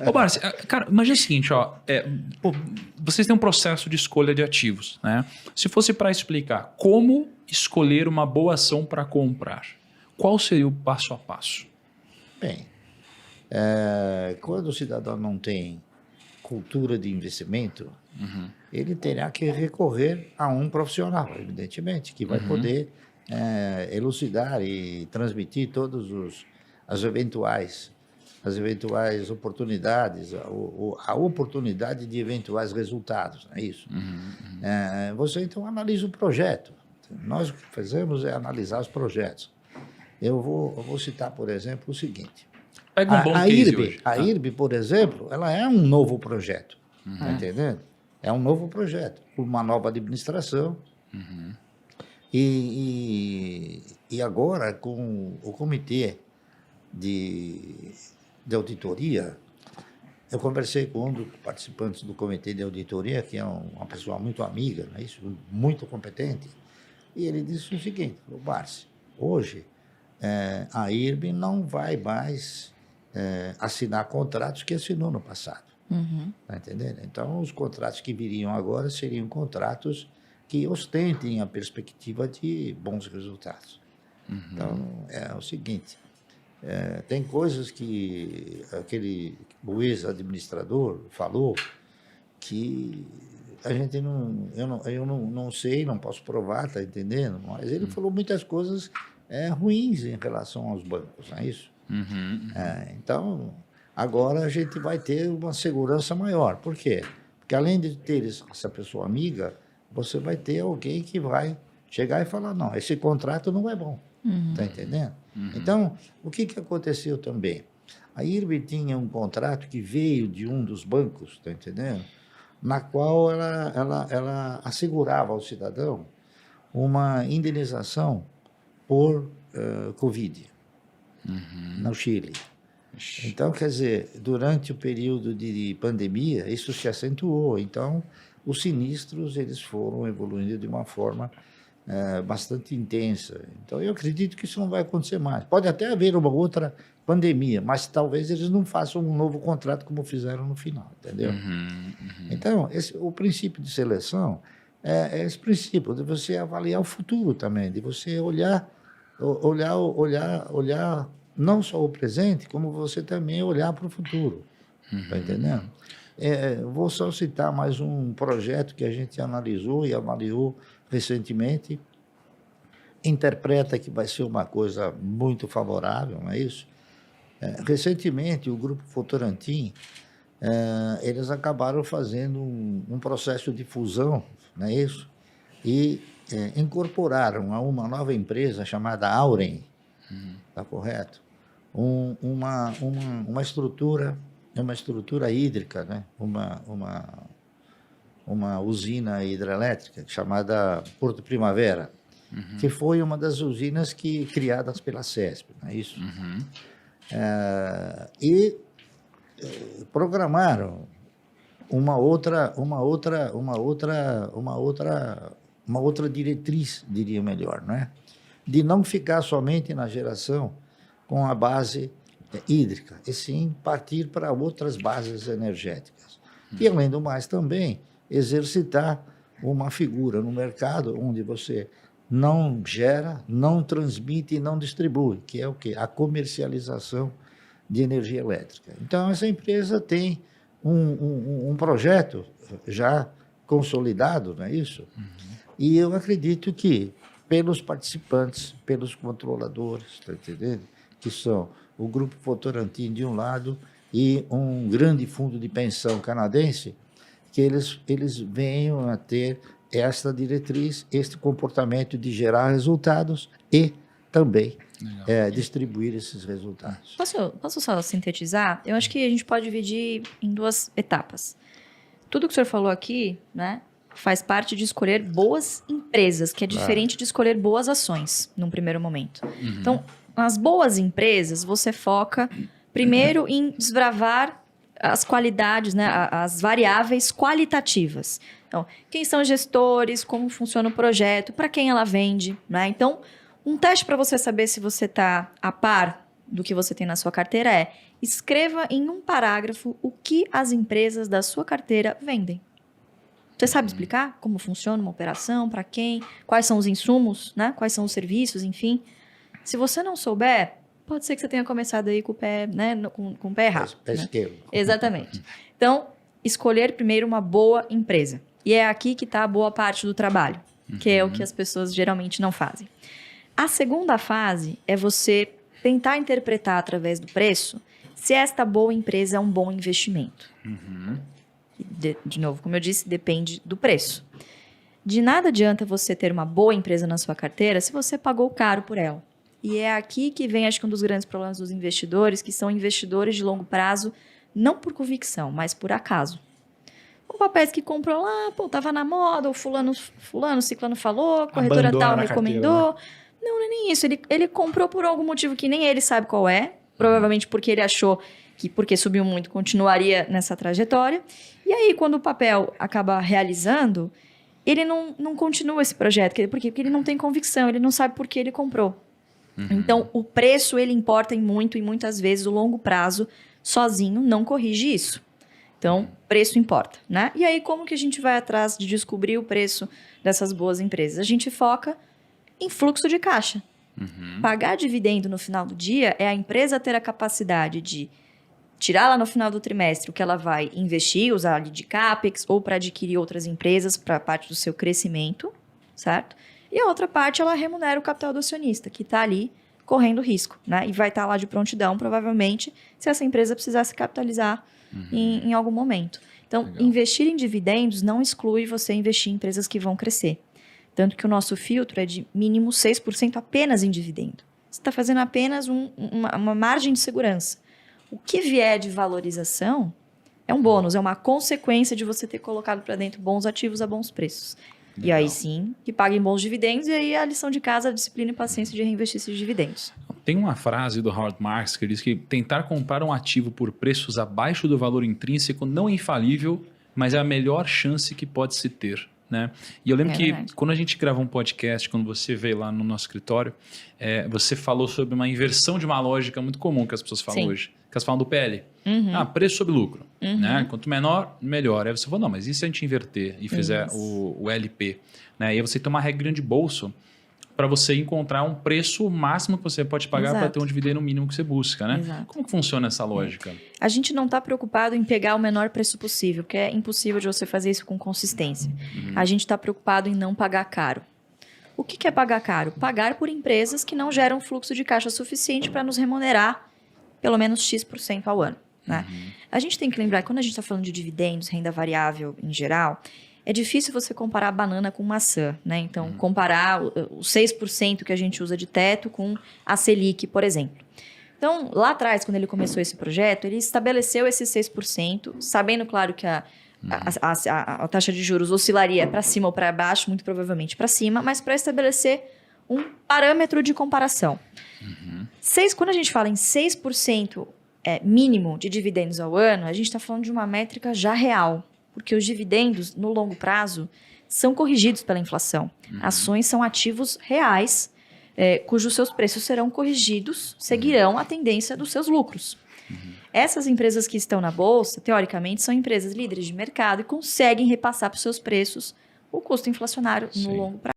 Ô Barsi, cara, imagina o seguinte, ó, vocês têm um processo de escolha de ativos, né? Se fosse para explicar como escolher uma boa ação para comprar, qual seria o passo a passo? Bem, quando o cidadão não tem cultura de investimento, ele terá que recorrer a um profissional, evidentemente, que vai poder elucidar e transmitir as eventuais oportunidades, a oportunidade de eventuais resultados, não é isso? Você então analisa o projeto. Nós o que fazemos é analisar os projetos. Eu vou citar, por exemplo, o seguinte. Pega um bom case hoje. A IRB, por exemplo, ela é um novo projeto, tá entendendo? É um novo projeto, com uma nova administração. E agora, com o comitê de auditoria, eu conversei com um dos participantes do comitê de auditoria, que é uma pessoa muito amiga, né, muito competente, e ele disse o seguinte: o Barsi, hoje a IRB não vai mais assinar contratos que assinou no passado. Tá entendendo? Então, os contratos que viriam agora seriam contratos que ostentem a perspectiva de bons resultados. Então, é o seguinte, tem coisas que o ex-administrador falou que a gente eu não sei, não posso provar, tá entendendo? Mas ele falou muitas coisas ruins em relação aos bancos, não é isso? Então, agora a gente vai ter uma segurança maior. Por quê? Porque além de ter essa pessoa amiga, você vai ter alguém que vai chegar e falar: não, esse contrato não é bom. Está entendendo? Então, o que aconteceu também? A IRB tinha um contrato que veio de um dos bancos, está entendendo? Na qual ela assegurava ao cidadão uma indenização por Covid no Chile. Então, quer dizer, durante o período de pandemia, isso se acentuou. Então, os sinistros eles foram evoluindo de uma forma bastante intensa. Então, eu acredito que isso não vai acontecer mais. Pode até haver uma outra pandemia, mas talvez eles não façam um novo contrato como fizeram no final, entendeu? Então, o princípio de seleção é esse princípio de você avaliar o futuro também, de você olhar não só o presente, como você também olhar para o futuro. Está entendendo? Vou só citar mais um projeto que a gente analisou e avaliou recentemente. Interpreta que vai ser uma coisa muito favorável, não é isso? Recentemente, o Grupo Votorantim, eles acabaram fazendo um processo de fusão, não é isso? E incorporaram a uma nova empresa chamada Auren, está correto? Uma estrutura hídrica, né? Uma usina hidrelétrica chamada Porto Primavera, que foi uma das usinas criadas pela CESP, não é isso? E programaram uma outra diretriz, diria melhor, não é? De não ficar somente na geração com a base hídrica, e sim partir para outras bases energéticas. E, além do mais, também exercitar uma figura no mercado onde você não gera, não transmite e não distribui, que é o quê? A comercialização de energia elétrica. Então, essa empresa tem um projeto já consolidado, não é isso? E eu acredito que, pelos participantes, pelos controladores, está entendendo? Que são o Grupo Votorantim de um lado e um grande fundo de pensão canadense, que eles venham a ter esta diretriz, este comportamento de gerar resultados e também distribuir esses resultados. Posso só sintetizar? Eu acho que a gente pode dividir em duas etapas. Tudo que o senhor falou aqui, né, faz parte de escolher boas empresas, que é diferente de escolher boas ações, num primeiro momento. Então, nas boas empresas, você foca primeiro em desbravar as qualidades, né, as variáveis qualitativas. Então, quem são os gestores, como funciona o projeto, para quem ela vende, né? Então, um teste para você saber se você está a par do que você tem na sua carteira é escreva em um parágrafo o que as empresas da sua carteira vendem. Você sabe explicar como funciona uma operação, para quem, quais são os insumos, né? Quais são os serviços, enfim. Se você não souber, pode ser que você tenha começado aí com o pé, né? com o pé errado. Pé né? esquerdo. Exatamente. Então, escolher primeiro uma boa empresa. E é aqui que está a boa parte do trabalho, que é o que as pessoas geralmente não fazem. A segunda fase é você tentar interpretar através do preço se esta boa empresa é um bom investimento. De novo, como eu disse, depende do preço. De nada adianta você ter uma boa empresa na sua carteira se você pagou caro por ela. E é aqui que vem, acho que um dos grandes problemas dos investidores, que são investidores de longo prazo, não por convicção, mas por acaso. O papéis que comprou lá, pô, tava na moda, o fulano, ciclano falou, a corretora Abandona tal na recomendou. carteira, Não é nem isso. Ele comprou por algum motivo que nem ele sabe qual é. Provavelmente porque ele achou que, porque subiu muito, continuaria nessa trajetória. E aí, quando o papel acaba realizando, ele não continua esse projeto. Por quê? Porque ele não tem convicção, ele não sabe por que ele comprou. Então, o preço, ele importa em muito, e muitas vezes o longo prazo, sozinho, não corrige isso. Então, preço importa, né? E aí, como que a gente vai atrás de descobrir o preço dessas boas empresas? A gente foca em fluxo de caixa. Pagar dividendo no final do dia é a empresa ter a capacidade de tirar lá no final do trimestre o que ela vai investir, usar ali de CAPEX ou para adquirir outras empresas para parte do seu crescimento, certo? E a outra parte, ela remunera o capital do acionista, que está ali correndo risco, né? E vai estar lá de prontidão, provavelmente, se essa empresa precisar se capitalizar em algum momento. Então, Legal. investir em dividendos não exclui você investir em empresas que vão crescer. Tanto que o nosso filtro é de mínimo 6% apenas em dividendo. Você está fazendo apenas uma margem de segurança. O que vier de valorização é um bônus, é uma consequência de você ter colocado para dentro bons ativos a bons preços. E aí sim, que paguem bons dividendos, e aí a lição de casa, a disciplina e paciência de reinvestir esses dividendos. Tem uma frase do Howard Marks que diz que tentar comprar um ativo por preços abaixo do valor intrínseco não é infalível, mas é a melhor chance que pode se ter. Né? E eu lembro que verdade. quando a gente gravou um podcast, quando você veio lá no nosso escritório, você falou sobre uma inversão de uma lógica muito comum que as pessoas falam Sim. hoje. Que elas falam do PL. Uhum. Preço sobre lucro. Né? Quanto menor, melhor. Aí você falou, não, mas e se a gente inverter e fizer Isso. o LP? Né? E aí você tem uma regra de bolso para você encontrar um preço máximo que você pode pagar para Exato. ter um dividendo mínimo que você busca. Né? Exato. Como que funciona essa lógica? A gente não está preocupado em pegar o menor preço possível, porque é impossível de você fazer isso com consistência. A gente está preocupado em não pagar caro. O que é pagar caro? Pagar por empresas que não geram fluxo de caixa suficiente para nos remunerar pelo menos X% ao ano. Né? A gente tem que lembrar que quando a gente está falando de dividendos, renda variável em geral, é difícil você comparar banana com maçã. Né? Então, comparar os 6% que a gente usa de teto com a Selic, por exemplo. Então, lá atrás, quando ele começou esse projeto, ele estabeleceu esses 6%, sabendo, claro, que a taxa de juros oscilaria para cima ou para baixo, muito provavelmente para cima, mas para estabelecer um parâmetro de comparação. Quando a gente fala em 6% mínimo de dividendos ao ano, a gente está falando de uma métrica já real, porque os dividendos, no longo prazo, são corrigidos pela inflação. Ações são ativos reais, cujos seus preços serão corrigidos, seguirão a tendência dos seus lucros. Essas empresas que estão na bolsa, teoricamente, são empresas líderes de mercado e conseguem repassar para os seus preços o custo inflacionário no longo prazo.